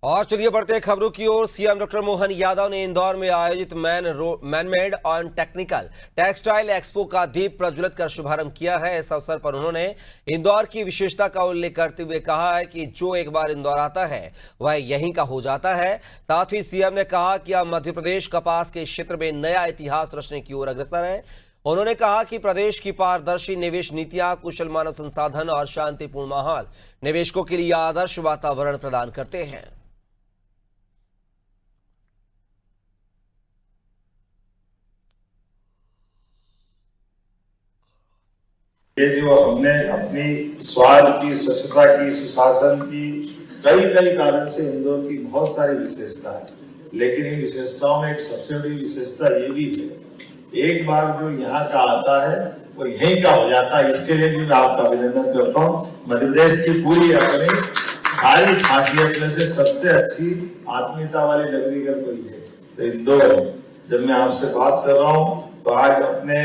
और चलिए बढ़ते हैं खबरों की ओर। सीएम डॉक्टर मोहन यादव ने इंदौर में आयोजित मैनमेड और टेक्निकल टेक्सटाइल एक्सपो का दीप प्रज्वलित कर शुभारंभ किया है। इस अवसर पर उन्होंने इंदौर की विशेषता का उल्लेख करते हुए कहा है कि जो एक बार इंदौर आता है वह यहीं का हो जाता है। साथ ही सीएम ने कहा कि अब मध्य प्रदेश कपास के क्षेत्र में नया इतिहास रचने की ओर अग्रसर है। उन्होंने कहा कि प्रदेश की पारदर्शी निवेश नीतियां, कुशल मानव संसाधन और शांतिपूर्ण माहौल निवेशकों के लिए आदर्श वातावरण प्रदान करते हैं। ये जो हमने अपनी स्वाद की, स्वच्छता की, सुशासन की कई कारण से इंदौर की बहुत सारी विशेषता है, लेकिन इन विशेषताओं में एक सबसे बड़ी विशेषता ये भी है, एक बार जो यहाँ का आता है वो यहीं का हो जाता है। इसके लिए भी मैं आपका अभिनंदन करता हूँ। मध्य प्रदेश की पूरी अपनी सारी खासियत में से सबसे अच्छी आत्मीयता वाली नगरी अगर कोई है तो इंदौर है। जब मैं आपसे बात कर रहा हूँ तो आज अपने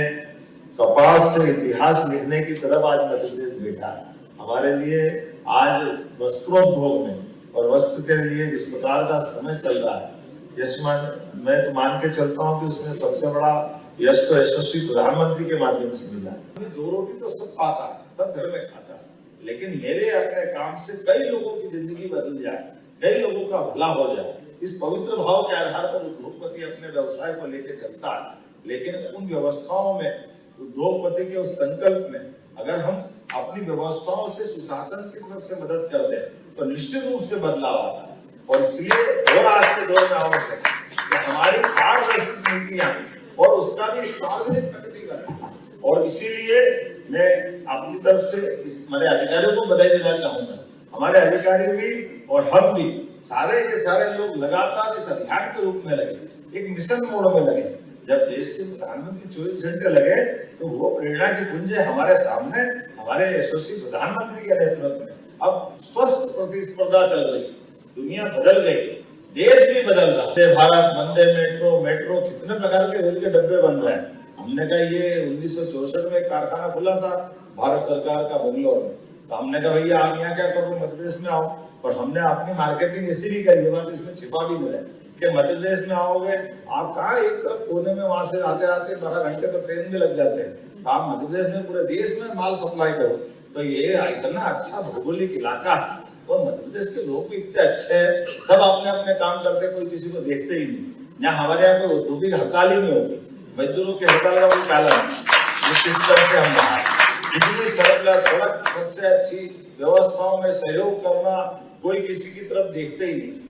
कपास से इतिहास लिखने की तरफ आज मध्य प्रदेश बैठा है। हमारे लिए आज वस्त्रोद्योग में और वस्त्र के लिए जिस प्रकार का समय चल रहा है, जिसमें मैं तो मान के चलता हूँ कि उसमें सबसे बड़ा यश तो यशस्वी प्रधानमंत्री के माध्यम से मिला है। दो रोटी तो सब पाता है, सब घर में खाता है, लेकिन मेरे अपने काम से कई लोगों की जिंदगी बदल जाए, कई लोगों का भला हो जाए, इस पवित्र भाव के आधार पर उद्योगपति अपने व्यवसाय को लेकर चलता है। लेकिन उन व्यवस्थाओं में, उद्योगपति के उस संकल्प में अगर हम अपनी व्यवस्थाओं से सुशासन की तरफ से मदद कर दें तो निश्चित रूप से बदलाव आता है। और इसलिए और आज के दौर में आवश्यक है कि हमारी पारदर्शी नीतियां और उसका भी सार्वजनिक प्रकटीकरण। और इसीलिए मैं अपनी तरफ से हमारे अधिकारियों को बधाई देना चाहूंगा। हमारे अधिकारी भी और हम भी सारे के सारे लोग लगातार इस अभियान के रूप में लगे, एक मिशन मोड में लगे। जब देश के प्रधानमंत्री 24 घंटे लगे तो वो प्रेरणा की पुंज हमारे सामने, हमारे यशस्वी प्रधानमंत्री के नेतृत्व में अब स्वस्थ प्रतिस्पर्धा चल रही, दुनिया बदल गई, देश भी बदल रहा है। भारत, वंदे मेट्रो कितने प्रकार के रेल के डब्बे बन रहे हैं। हमने कहा ये 1964 में कारखाना खुला था भारत सरकार का बंगलोर में, तो हमने कहा भैया आप यहाँ क्या करो, मध्य प्रदेश में आओ। और हमने अपनी मार्केटिंग ऐसी भी करी, बात इसमें छिपा भी नहीं है कि मध्य प्रदेश में आओगे आप कहा एक तरफ कोने में, वहां से आते आते 12 घंटे तो ट्रेन में लग जाते हैं, तो आप मध्य प्रदेश में पूरे देश में माल सप्लाई करो। तो ये इतना अच्छा भौगोलिक इलाका है और मध्य प्रदेश के लोग भी इतने अच्छे हैं, सब अपने अपने काम करते, कोई किसी को देखते ही नहीं। यहाँ हमारे यहाँ कोई औद्योगिक हड़ताल ही नहीं होगी, मजदूरों की हड़ताल का कोई कारण नहीं। इस तरह से हम बाहर इतनी सड़क सबसे अच्छी व्यवस्थाओं में सहयोग करना, कोई किसी की तरफ देखते ही नहीं।